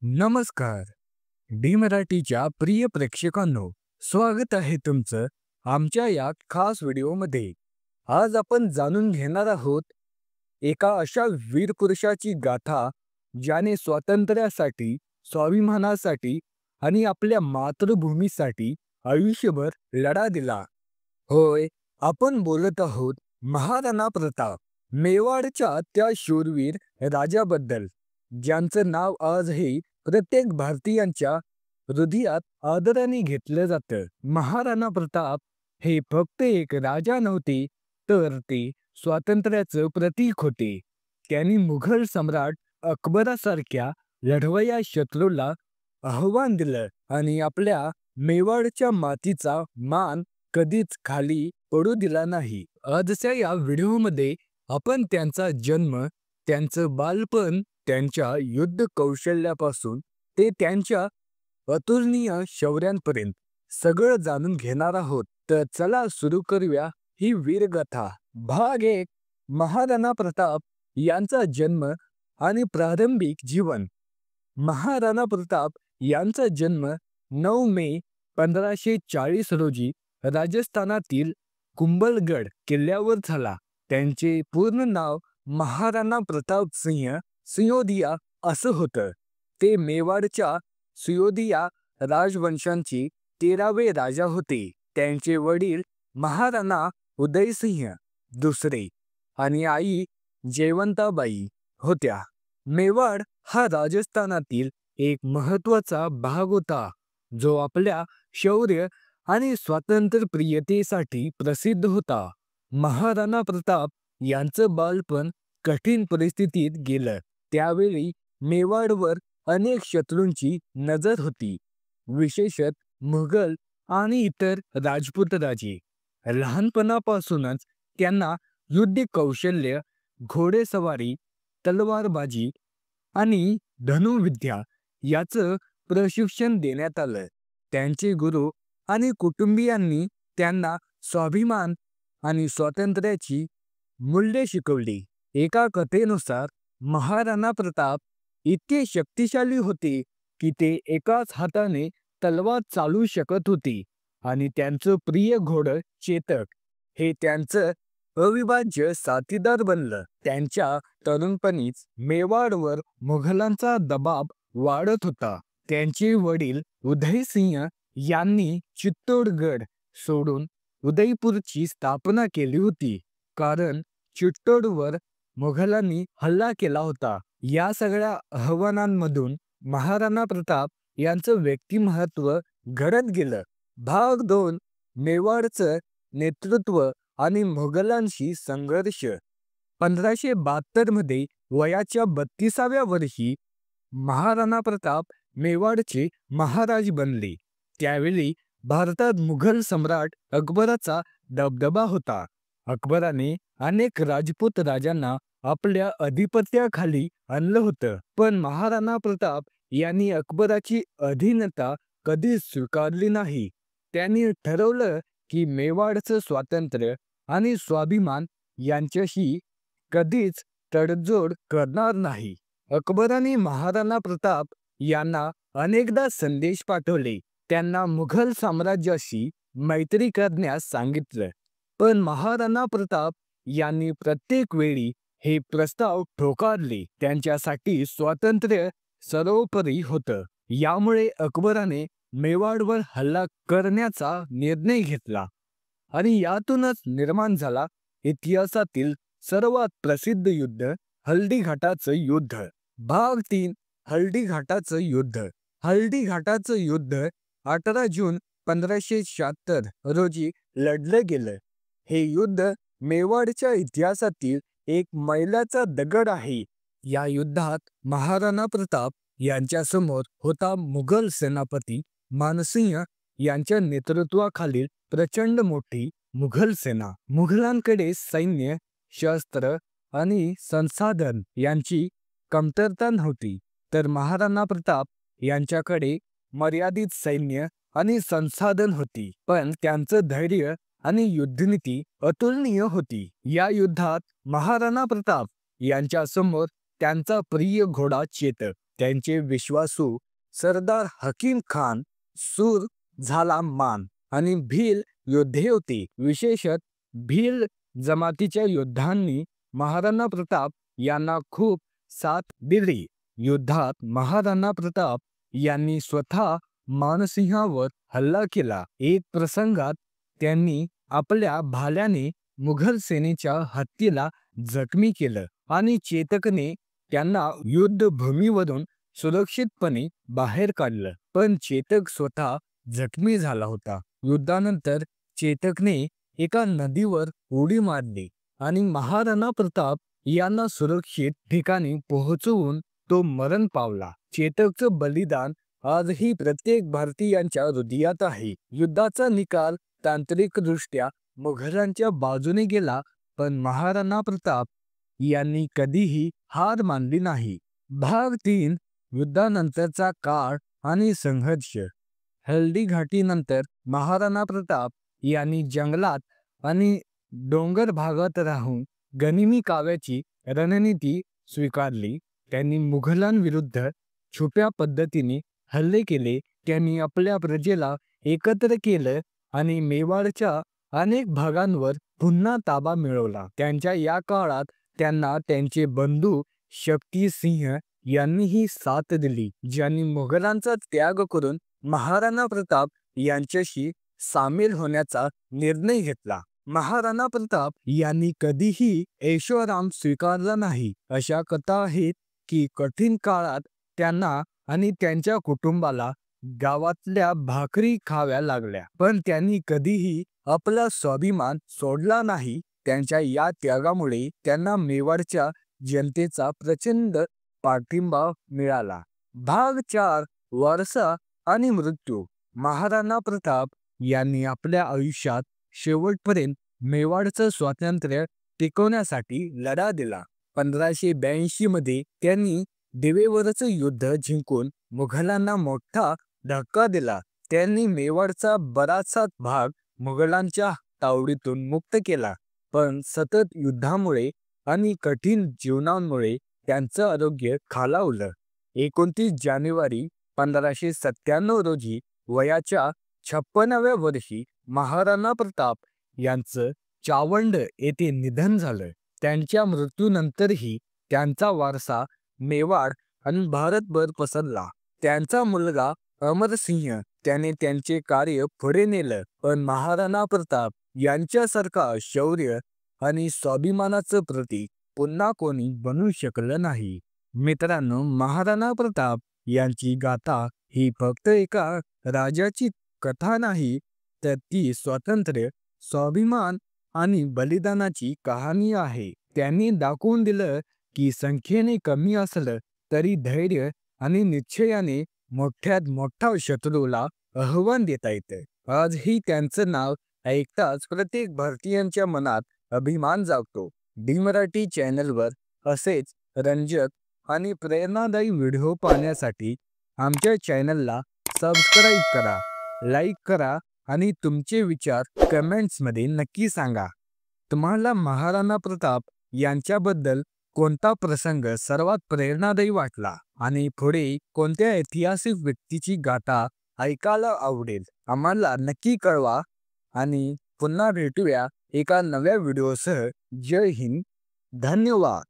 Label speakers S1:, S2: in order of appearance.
S1: नमस्कार. डी मराठीच्या प्रिय प्रेक्षकांनो, स्वागत आहे तुमचं आमच्या या खास व्हिडिओमध्ये. आज आपण जाणून घेणार आहोत एका अशा वीर पुरुषाची गाथा ज्याने स्वातंत्र्यासाठी, स्वाभिमानासाठी आणि आपल्या मातृभूमीसाठी आयुष्यभर लढा दिला. होय, आपण बोलत आहोत महाराणा प्रताप, मेवाडच्या त्या शूरवीर राजाबद्दल, ज्यांचं नाव आजही प्रत्येक भारतीयांच्या हृदयात आदराने घेतलं जातं. महाराणा प्रताप हे फक्त एक राजा नव्हते, तर ते स्वातंत्र्याचं प्रतीक होते. त्यांनी मुघल सम्राट अकबरासारख्या लढवय्या शत्रूला आव्हान दिलं आणि आपल्या मेवाडच्या मातीचा मान कधीच खाली पडू दिला नाही. आजच्या या व्हिडिओमध्ये आपण त्यांचा जन्म, त्यांचं बालपण, त्यांच्या युद्ध कौशल्यापासून ते त्यांच्या अतुलनीय शौर्यांपर्यंत सगळं जाणून घेणार आहोत. तर चला सुरू करूया ही वीरगाथा. भाग 1. महाराणा प्रताप यांचा जन्म आणि प्रारंभिक जीवन. महाराणा प्रताप यांचा जन्म 9 मे 1540 रोजी राजस्थानातील कुंभलगड किल्ल्यावर झाला. त्यांचे पूर्ण नाव महाराणा प्रताप सिंह सिंहोदिया असं होतं. ते मेवाडच्या सिंहोदिया राजवंशांचे 13वे राजा होते. त्यांचे वडील महाराणा उदयसिंह दुसरे आणि आई जयवंताबाई होत्या. मेवाड हा राजस्थानातील एक महत्त्वाचा भाग होता, जो आपल्या शौर्य आणि स्वातंत्र्यप्रियतेसाठी प्रसिद्ध होता. महाराणा प्रताप यांचं बालपण कठीण परिस्थितीत गेलं. त्यावेळी मेवाडवर अनेक शत्रूंची नजर होती, विशेषतः मुघल आणि इतर राजपूत राजे. लहानपणापासूनच त्यांना युद्ध कौशल्य, घोडेस्वारी, तलवारबाजी आणि धनुर्विद्या याचं प्रशिक्षण देण्यात आलं. त्यांचे गुरु आणि कुटुंबियांनी त्यांना स्वाभिमान आणि स्वातंत्र्याची मूल्ये शिकवली. एका कथेनुसार महाराणा प्रताप इतके शक्तिशाली होते की ते एकाच हाताने तलवार चालवू शकत होते आणि त्यांचं प्रिय घोडं चेतक हे त्यांचं अविभाज्य साथीदार बनलं. त्यांच्या तरुणपणीच मेवाडवर मुघलांचा दबाव वाढत होता. त्यांचे वडील उदयसिंह यांनी चित्तोडगड सोडून उदयपूरची स्थापना केली होती, कारण चित्तोडवर मुघलांनी हल्ला केला होता. या सगळ्या आव्हानांमधून महाराणा प्रताप यांचं व्यक्तिमत्व घडत गेलं. भाग 2. मेवाडचं नेतृत्व आणि मुघलांशी संघर्ष. 1572 मध्ये वयाच्या 32व्या वर्षी महाराणा प्रताप मेवाडचे महाराज बनले. त्यावेळी भारतात मुघल सम्राट अकबराचा दबदबा होता. अकबराने अनेक राजपूत राजांना आपल्या अधिपत्याखाली आणलं होतं, पण महाराणा प्रताप यांनी अकबराची अधीनता कधीच स्वीकारली नाही. त्यांनी ठरवलं की मेवाडचं स्वातंत्र्य आणि स्वाभिमान यांच्याशी कधीच तडजोड करणार नाही. अकबराने महाराणा प्रताप यांना अनेकदा संदेश पाठवले. त्यांना मुघल साम्राज्याशी मैत्री करण्यास सांगितलं, पण महाराणा प्रताप यांनी प्रत्येक वेळी हे प्रस्ताव ठोकारले. त्यांच्यासाठी स्वातंत्र्य सर्वोपरी होतं. यामुळे अकबराने मेवाडवर हल्ला करण्याचा निर्णय घेतला आणि यातूनच निर्माण झाला इतिहासातील सर्वात प्रसिद्ध युद्ध, हल्दीघाटाचं युद्ध. भाग 3. हल्दीघाटाचं युद्ध. हल्दीघाटाचं युद्ध 18 जून 1576 रोजी लढलं गेलं. हे युद्ध मेवाडच्या इतिहासातील एक मैलाचा दगड आहे. या युद्धात महाराणा प्रताप यांच्यासमोर होता मुघल सेनापती मानसिंह यांच्या नेतृत्वाखालील प्रचंड मोठी मुघल सेना. मुघलांकडे सैन्य, शस्त्र आणि संसाधन यांची कमतरता नव्हती, तर महाराणा प्रताप यांच्याकडे मर्यादित सैन्य आणि संसाधन होती, पण त्यांचं धैर्य आणि युद्धनीती अतुलनीय होती. या युद्धात महाराणा प्रताप यांच्या समोर त्यांचा प्रिय घोडा चेतक त्यांचे विश्वासू सरदार हकीम खान सूर झाला मान आणि भील योद्धे होते. विशेषत भील जमातीच्या योद्धांनी महाराणा प्रताप यांना खूप साथ दिली. युद्धात महाराणा प्रताप यांनी स्वतः मानसिंहावर हल्ला केला. एक प्रसंगात त्यांनी आपल्या भाल्याने मुघल सेनेच्या हत्तीला जखमी केलं आणि चेतकने त्यांना युद्धभूमीवरून सुरक्षितपणे बाहेर काढलं. पण चेतक स्वतः जखमी झाला होता. युद्धानंतर चेतकने एका नदीवर उडी मारली आणि महाराणा प्रताप यांना सुरक्षित ठिकाणी पोहोचवून तो मरण पावला. चेतकचं बलिदान आजही प्रत्येक भारतीयांच्या हृदयात आहे. युद्धाचा निकाल तांत्रिकदृष्ट्या मुघलांच्या बाजूने गेला, पण महाराणा प्रताप यांनी कधीही हार मानली नाही. भाग 3 युद्धानंतरचा काळ आणि संघर्ष. हल्दी घाटीनंतर महाराणा प्रताप यांनी जंगलात आणि डोंगर भागात राहून गनिमी काव्याची रणनीती स्वीकारली. त्यांनी मुघलांविरुद्ध छुप्या पद्धतीने हल्ले केले. त्यांनी आपल्या प्रजेला एकत्र केलं आणि मेवाडच्या अनेक भागांवर पुन्हा ताबा मिळवला. त्यांच्या या काळात त्यांना त्यांचे बंधू शक्ती सिंह यांनीही साथ दिली, ज्यांनी मुघलांचा त्याग करून महाराणा प्रताप यांच्याशी सामील होण्याचा निर्णय घेतला. महाराणा प्रताप यांनी कधीही ऐशोआराम स्वीकारला नाही. अशा कथा आहेत की कठीण काळात त्यांना आणि त्यांच्या कुटुंबाला गावातल्या भाकरी खाव्या लागल्या, पण त्यांनी कधीही आपला स्वाभिमान सोडला नाही. त्यांच्या या त्यागामुळे त्यांना मेवाडच्या जनतेचा प्रचंड पाठिंबा मिळाला. भाग 4 वारसा आणि मृत्यू. महाराणा प्रताप यांनी आपल्या आयुष्यात शेवटपर्यंत मेवाडचं स्वातंत्र्य टिकवण्यासाठी लढा दिला. 1582 मध्ये त्यांनी दिवेवरचं युद्ध जिंकून मुघलांना मोठा धक्का दिला. त्यांनी मेवाडचा बराचसा भाग मुघलांच्या तावडीतून मुक्त केला, पण सतत युद्धामुळे आणि कठीण जीवनामुळे त्यांचं आरोग्य खालावलं. 29 जानेवारी 1597 रोजी वयाच्या 56व्या वर्षी महाराणा प्रताप यांचं चावंड येथे निधन झालं. त्यांच्या मृत्यूनंतरही त्यांचा वारसा मेवाड आणि भारतभर पसरला. त्यांचा मुलगा अमरसिंह त्याने त्यांचे कार्य पुढे नेलं, पण महाराणा प्रताप यांच्यासारखा शौर्य आणि स्वाभिमानाचं प्रतीक पुन्हा कोणी बनू शकलं नाही. मित्रांनो, महाराणा प्रताप यांची गाथा ही फक्त एका राजाची कथा नाही, तर ती स्वातंत्र्य, स्वाभिमान आणि बलिदानाची कहाणी आहे. त्यांनी दाखवून दिलं की संख्येने कमी असलं तरी धैर्य आणि निश्चयाने मोठ्यात मोठा शत्रूला आव्हान देता येतं. आजही त्यांचं नाव ऐकताच प्रत्येक भारतीयांच्या मनात अभिमान जागतो. डी मराठी चॅनलवर असेच रंजक आणि प्रेरणादायी व्हिडिओ पाहण्यासाठी आमच्या चॅनलला सबस्क्राईब करा, लाईक करा आणि तुमचे विचार कमेंट्समध्ये नक्की सांगा. तुम्हाला महाराणा प्रताप यांच्याबद्दल कोणता प्रसंग सर्वात प्रेरणादायी वाटला आणि पुढे कोणत्या ऐतिहासिक व्यक्तीची गाथा ऐकायला आवडेल, आम्हाला नक्की कळवा. आणि पुन्हा भेटूया एका नव्या व्हिडिओसह. जय हिंद, धन्यवाद.